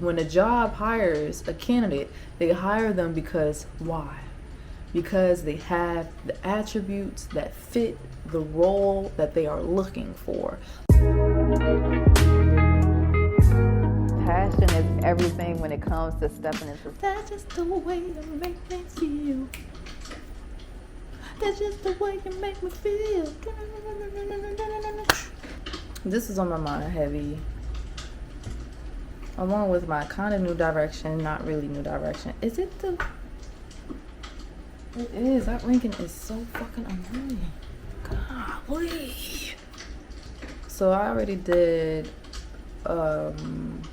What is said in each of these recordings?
When a job hires a candidate, they hire them because why? Because they have the attributes that fit the role that they are looking for. Passion is everything when it comes to stepping into. That's just the way you make me feel. That's just the way you make me feel. This is on my mind heavy. Along with my kind of new direction, not really new direction. Is it the... It is. That ringing is so fucking annoying. Golly. So I already did kind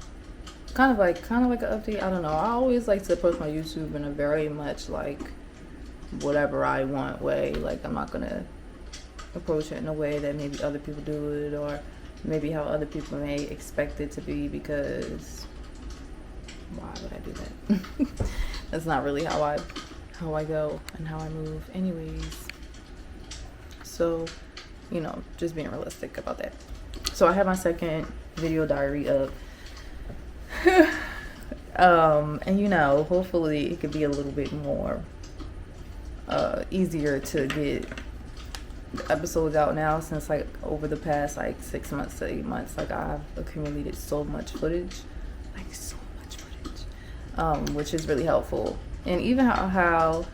of like an update. I don't know. I always like to approach my YouTube in a very much like whatever I want way. Like I'm not gonna approach it in a way that maybe other people do it, or maybe how other people may expect it to be, because why would I do that? That's not really how I go and how I move anyways. So, you know, just being realistic about that. So I have my second video diary up. And you know, hopefully it could be a little bit more easier to get episodes out now, since like over the past like 6 months to 8 months, like I've accumulated so much footage, which is really helpful. And even how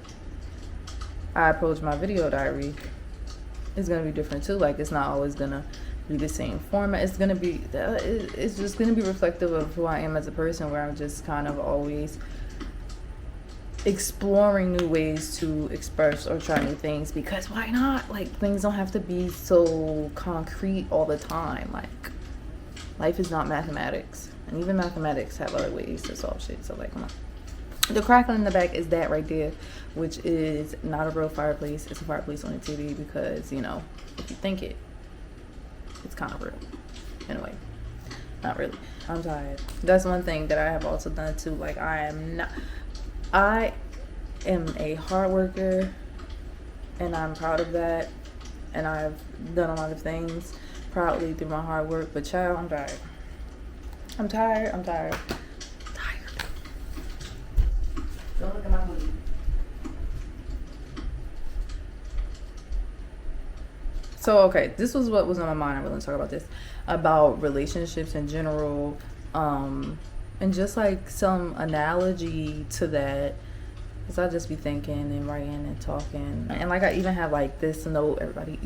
I approach my video diary is gonna be different too. Like it's not always gonna be the same format. It's gonna be, it's just gonna be reflective of who I am as a person, where I'm just kind of always exploring new ways to express or try new things, because why not? Like things don't have to be so concrete all the time. Like life is not mathematics, and even mathematics have other ways to solve shit. So like, come on. The crackle in the back is that right there, which is not a real fireplace. It's a fireplace on the TV, because you know, if you think it's kind of real. Anyway, not really. I'm tired. That's one thing that I have also done too. Like I am a hard worker, and I'm proud of that, and I've done a lot of things proudly through my hard work. But child, I'm tired. I'm tired. Don't look at my booty. So okay, this was what was on my mind. I really want to talk about this, about relationships in general, and just like some analogy to that, because I just be thinking and writing and talking. And like I even have like this note. Everybody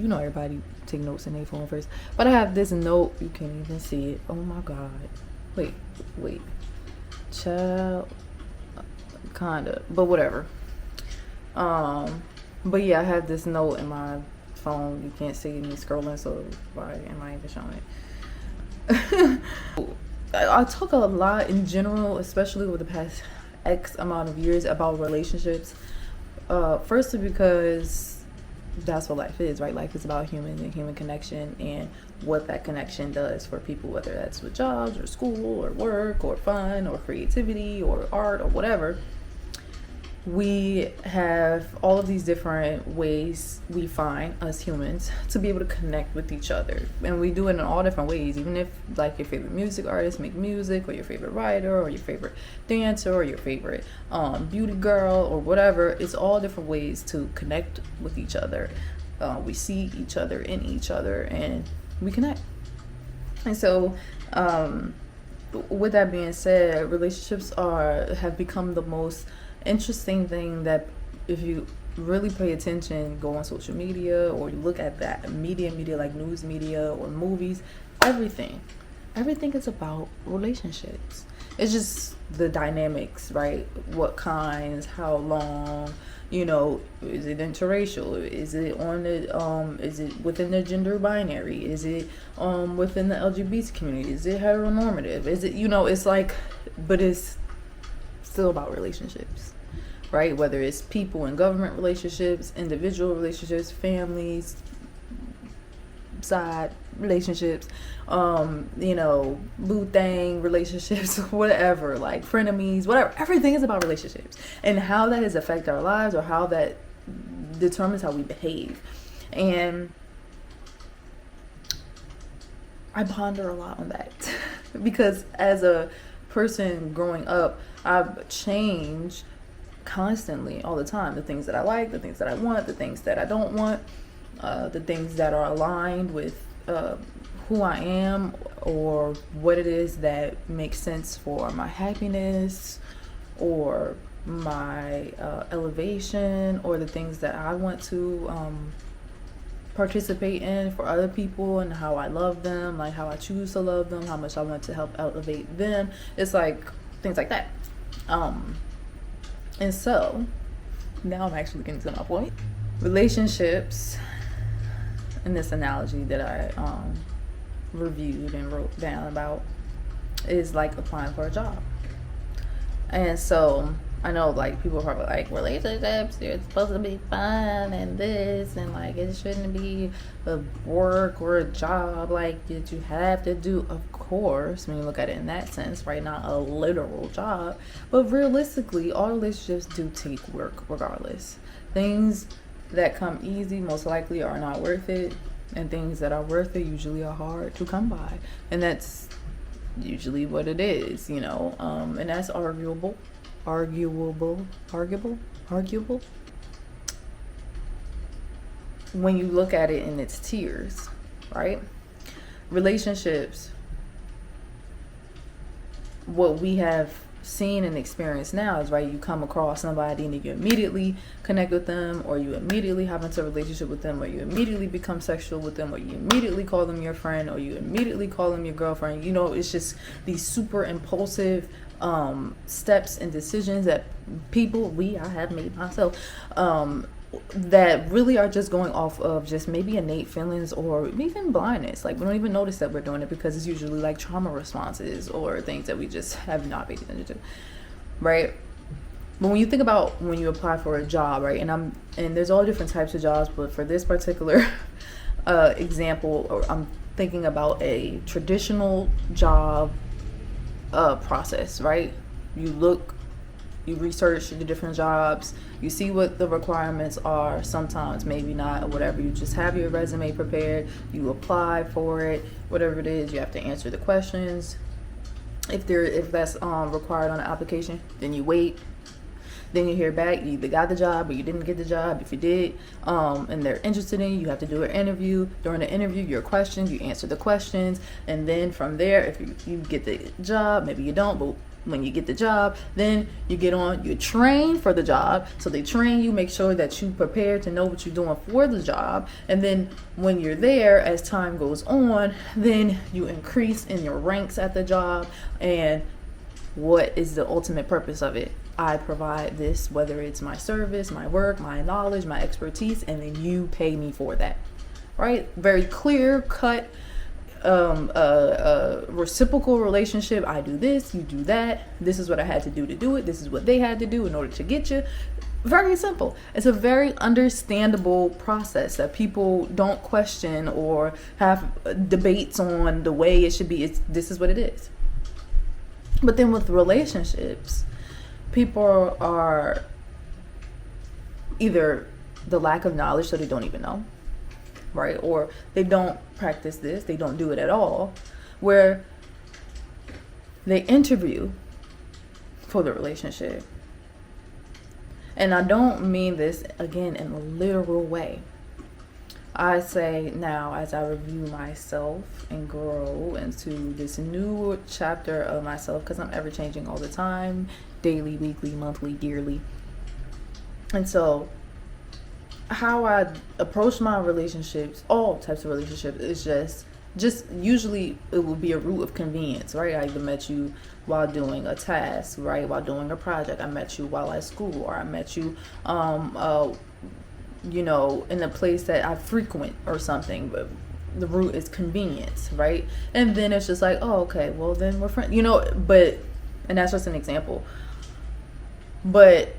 take notes in their phone first, but I have this note. You can't even see it. Oh my god. Wait, child. Kinda, but whatever. But yeah, I have this note in my phone. You can't see me scrolling, so why am I even showing it? I talk a lot in general, especially over the past X amount of years, about relationships. Firstly, because that's what life is, right? Life is about human and human connection, and what that connection does for people, whether that's with jobs or school or work or fun or creativity or art or whatever. We have all of these different ways we find, us humans, to be able to connect with each other, and we do it in all different ways. Even if like your favorite music artist make music, or your favorite writer, or your favorite dancer, or your favorite beauty girl, or whatever, it's all different ways to connect with each other. We see each other in each other, and we connect. And so with that being said, relationships have become the most interesting thing that, if you really pay attention, go on social media, or you look at that media like news media or movies, everything is about relationships. It's just the dynamics, right? What kinds, how long, you know, is it interracial? Is it on the is it within the gender binary? Is it within the LGBT community? Is it heteronormative? Is it, you know, it's like, but it's still about relationships, right? Whether it's people and government relationships, individual relationships, families, side relationships, you know, boo thing relationships, whatever, like frenemies, whatever. Everything is about relationships, and how that has affected our lives, or how that determines how we behave. And I ponder a lot on that because as a person growing up, I've changed constantly all the time. The things that I like, the things that I want, the things that I don't want, the things that are aligned with who I am or what it is that makes sense for my happiness or my elevation, or the things that I want to participate in for other people, and how I love them, like how I choose to love them, how much I want to help elevate them. It's like things like that. And so now I'm actually getting to my point. Relationships, in this analogy that I reviewed and wrote down about, is like applying for a job. And so I know, like, people are probably like, relationships, you're supposed to be fun and this, and like it shouldn't be a work or a job like that you have to do. Of course, when you look at it in that sense, right? Not a literal job, but realistically, all relationships do take work regardless. Things that come easy most likely are not worth it, and things that are worth it usually are hard to come by, and that's usually what it is, you know. And that's arguable when you look at it in its tiers, right? Relationships, what we have seen and experienced now is, right, you come across somebody and you immediately connect with them, or you immediately have into a relationship with them, or you immediately become sexual with them, or you immediately call them your friend, or you immediately call them your girlfriend. You know, it's just these super impulsive steps and decisions that I have made myself, that really are just going off of just maybe innate feelings or even blindness. Like, we don't even notice that we're doing it because it's usually like trauma responses or things that we just have not paid attention to, right? But when you think about when you apply for a job, right, and there's all different types of jobs, but for this particular example, I'm thinking about a traditional job process, right? You research the different jobs, you see what the requirements are, sometimes maybe not, or whatever. You just have your resume prepared, you apply for it, whatever it is, you have to answer the questions. If that's required on the application, then you wait. Then you hear back, you either got the job or you didn't get the job. If you did, and they're interested in you, have to do an interview. During the interview, your questions, you answer the questions, and then from there, if you get the job, maybe you don't, but when you get the job, then you get on, you train for the job. So they train you, make sure that you prepare to know what you're doing for the job. And then when you're there, as time goes on, then you increase in your ranks at the job. And what is the ultimate purpose of it? I provide this, whether it's my service, my work, my knowledge, my expertise, and then you pay me for that, right? Very clear cut, reciprocal relationship. I do this, you do that. This is what I had to do it. This is what they had to do in order to get you. Very simple. It's a very understandable process that people don't question or have debates on the way it should be. This is what it is. But then with relationships, people are either the lack of knowledge, so they don't even know, right? Or they don't practice this, they don't do it at all, where they interview for the relationship. And I don't mean this, again, in a literal way. I say now, as I review myself and grow into this new chapter of myself, because I'm ever changing all the time, daily, weekly, monthly, yearly. And so how I approach my relationships, all types of relationships, is just usually it will be a route of convenience, right? I either met you while doing a task, right? While doing a project. I met you while at school, or I met you you know, in a place that I frequent or something, but the route is convenience, right? And then it's just like, oh, okay, well then we're friends, you know. But, and that's just an example, but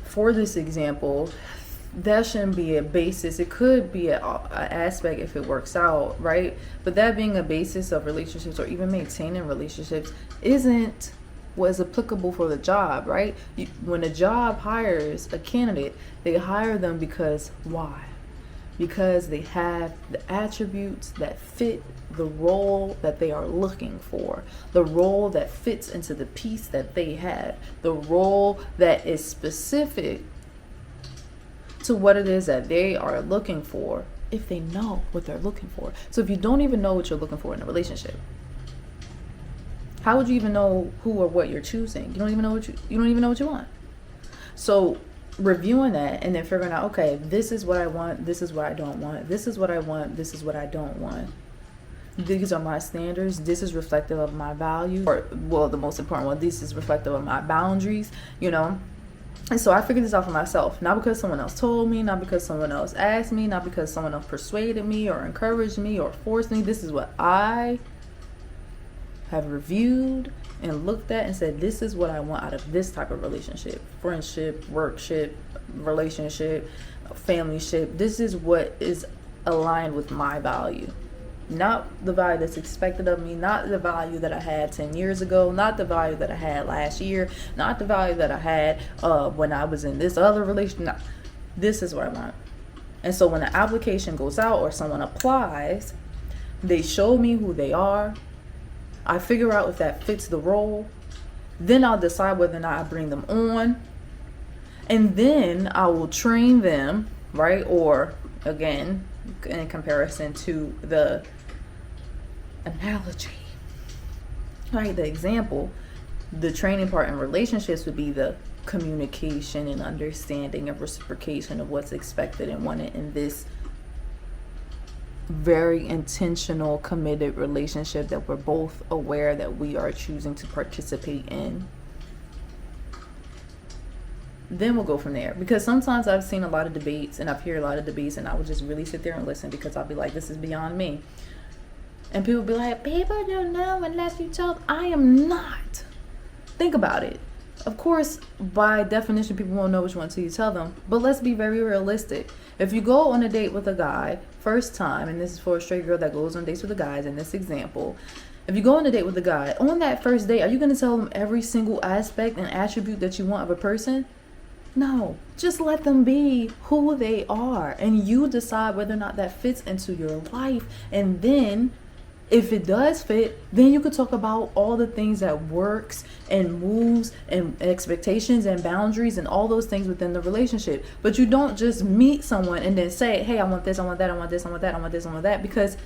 for this example, that shouldn't be a basis. It could be an aspect if it works out, right? But that being a basis of relationships, or even maintaining relationships, isn't what is applicable for the job, right? When a job hires a candidate, they hire them because why? because they have the attributes that fit the role that they are looking for, the role that fits into the piece that they have, the role that is specific to what it is that they are looking for, if they know what they're looking for. So if you don't even know what you're looking for in a relationship, how would you even know who or what you're choosing? You don't even know what you want. So reviewing that and then figuring out, okay, this is what I want, this is what I don't want, this is what I want, this is what I don't want. These are my standards, this is reflective of my values, or well, the most important one, this is reflective of my boundaries, you know. And so I figured this out for myself, not because someone else told me, not because someone else asked me, not because someone else persuaded me or encouraged me or forced me. This is what I have reviewed and looked at and said, this is what I want out of this type of relationship, friendship, workship, relationship, familyship. This is what is aligned with my value, not the value that's expected of me, not the value that I had 10 years ago, not the value that I had last year, not the value that I had when I was in this other relationship. No, this is what I want. And so when the application goes out or someone applies, they show me who they are. I figure out if that fits the role. Then I'll decide whether or not I bring them on. And then I will train them, right? Or again, in comparison to the analogy, right? The example, the training part in relationships would be the communication and understanding and reciprocation of what's expected and wanted in this very intentional, committed relationship that we're both aware that we are choosing to participate in. Then we'll go from there, because sometimes I've seen a lot of debates and I've heard a lot of debates and I would just really sit there and listen, because I'll be like, this is beyond me. And people be like, people don't know unless you tell them. I am not. Think about it. Of course, by definition, people won't know which one until you tell them. But let's be very realistic. If you go on a date with a guy, first time, and this is for a straight girl that goes on dates with the guys in this example. If you go on a date with a guy, on that first date, are you going to tell them every single aspect and attribute that you want of a person? No, just let them be who they are, and you decide whether or not that fits into your life. And then if it does fit, then you could talk about all the things that works and moves and expectations and boundaries and all those things within the relationship. But you don't just meet someone and then say, hey, I want this, I want that, I want this, I want that, I want this, I want that. Because,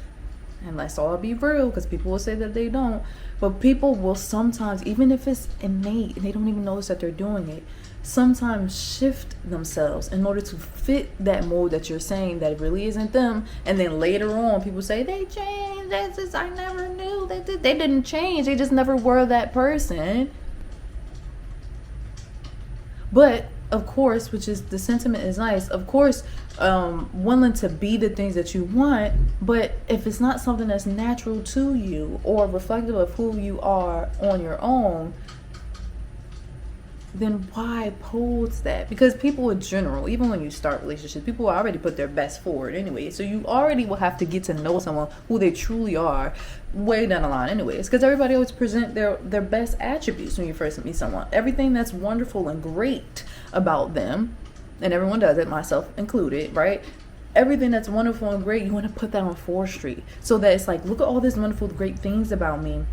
and let's all be real, because people will say that they don't, but people will sometimes, even if it's innate and they don't even notice that they're doing it, sometimes shift themselves in order to fit that mold that you're saying that really isn't them. And then later on people say they changed, that's just, I never knew they didn't change, they just never were that person. But of course, which is the sentiment is nice, of course, willing to be the things that you want, but if it's not something that's natural to you or reflective of who you are on your own, then why pose that? Because people in general, even when you start relationships, people already put their best forward anyway. So you already will have to get to know someone who they truly are way down the line anyways. Because everybody always present their best attributes when you first meet someone. Everything that's wonderful and great about them, and everyone does it, myself included, right? Everything that's wonderful and great, you want to put that on 4th Street. So that it's like, look at all these wonderful, great things about me.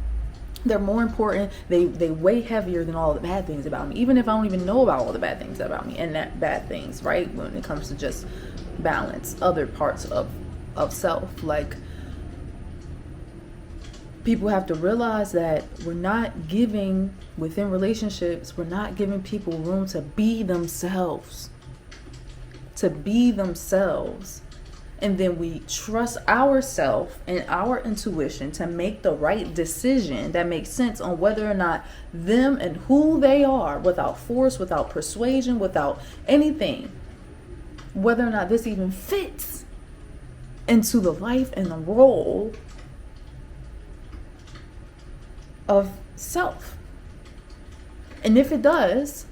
They're more important. They weigh heavier than all the bad things about me, even if I don't even know about all the bad things about me and that bad things, right? When it comes to just balance, other parts of self. Like, people have to realize that we're not giving, within relationships, we're not giving people room to be themselves. And then we trust ourselves and our intuition to make the right decision that makes sense on whether or not them and who they are, without force, without persuasion, without anything, whether or not this even fits into the life and the role of self. And if it does,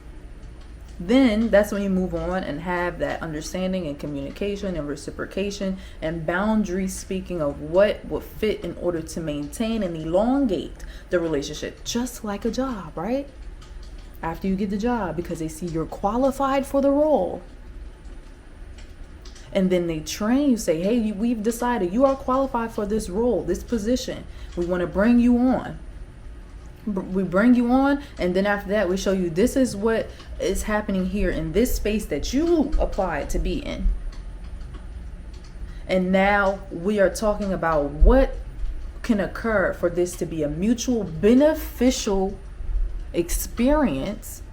then that's when you move on and have that understanding and communication and reciprocation and boundary speaking of what will fit in order to maintain and elongate the relationship, just like a job, right? After you get the job, because they see you're qualified for the role. And then they train you, say, hey, we've decided you are qualified for this role, this position. We want to bring you on. We bring you on, and then after that we show you this is what is happening here in this space that you applied to be in. And now we are talking about what can occur for this to be a mutual beneficial experience,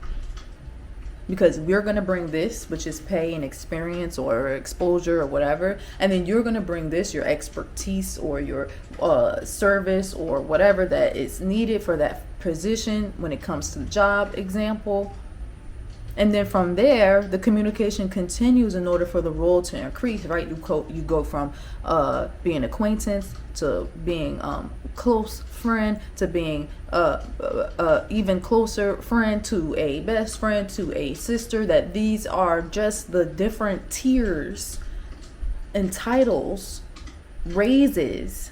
because we're going to bring this, which is pay and experience or exposure or whatever, and then you're going to bring this, your expertise or your service or whatever that is needed for that position when it comes to the job example. And then from there, the communication continues in order for the role to increase, right? You go from being acquaintance to being close friend to being even closer friend to a best friend to a sister. That these are just the different tiers and titles, raises.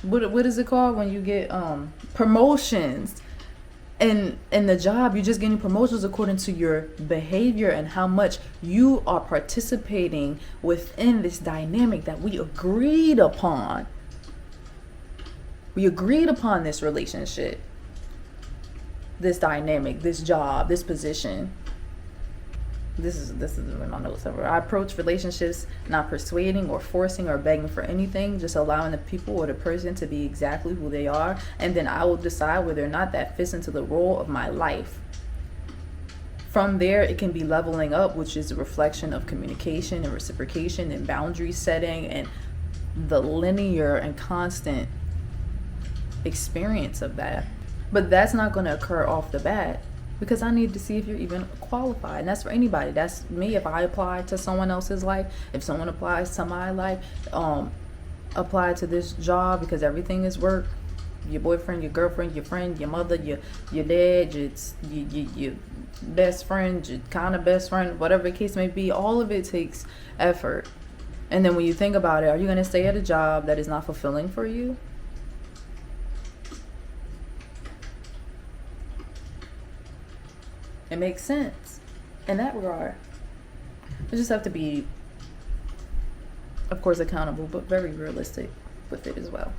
What is it called when you get promotions? And in the job, you're just getting promotions according to your behavior and how much you are participating within this dynamic that we agreed upon. We agreed upon this relationship, this dynamic, this job, this position. This is in my notes. I approach relationships not persuading or forcing or begging for anything, just allowing the people or the person to be exactly who they are, and then I will decide whether or not that fits into the role of my life. From there, it can be leveling up, which is a reflection of communication and reciprocation and boundary setting and the linear and constant experience of that. But that's not going to occur off the bat, because I need to see if you're even qualified. And that's for anybody. That's me. If I apply to someone else's life, if someone applies to my life, apply to this job, because everything is work. Your boyfriend, your girlfriend, your friend, your mother, your dad, your best friend, your kind of best friend, whatever the case may be, all of it takes effort. And then when you think about it, are you going to stay at a job that is not fulfilling for you? It makes sense in that regard. You just have to be, of course, accountable, but very realistic with it as well.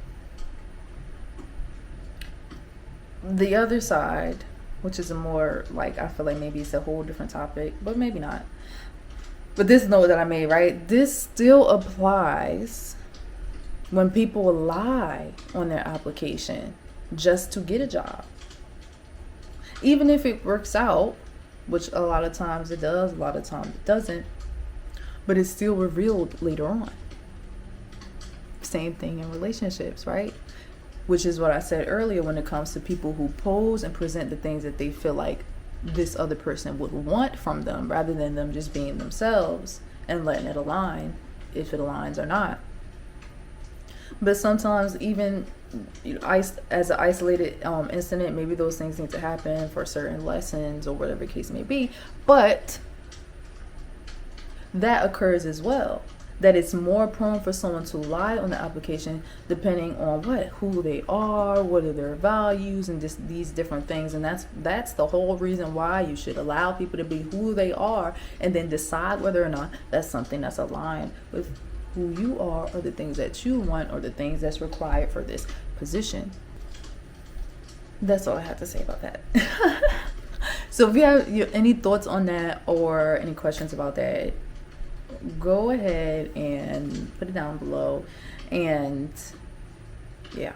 The other side, which is a more like, I feel like maybe it's a whole different topic, but maybe not. But this note that I made, right? This still applies when people lie on their application just to get a job. Even if it works out, which a lot of times it does, a lot of times it doesn't, but it's still revealed later on. Same thing in relationships, right? Which is what I said earlier when it comes to people who pose and present the things that they feel like this other person would want from them, rather than them just being themselves and letting it align, if it aligns or not. But sometimes even as an isolated incident, maybe those things need to happen for certain lessons or whatever the case may be, but that occurs as well. That it's more prone for someone to lie on the application depending on who they are, what are their values, and just these different things. And that's the whole reason why you should allow people to be who they are, and then decide whether or not that's something that's aligned with who you are, or the things that you want, or the things that's required for this position. That's all I have to say about that. So if you have any thoughts on that or any questions about that, go ahead and put it down below. And yeah.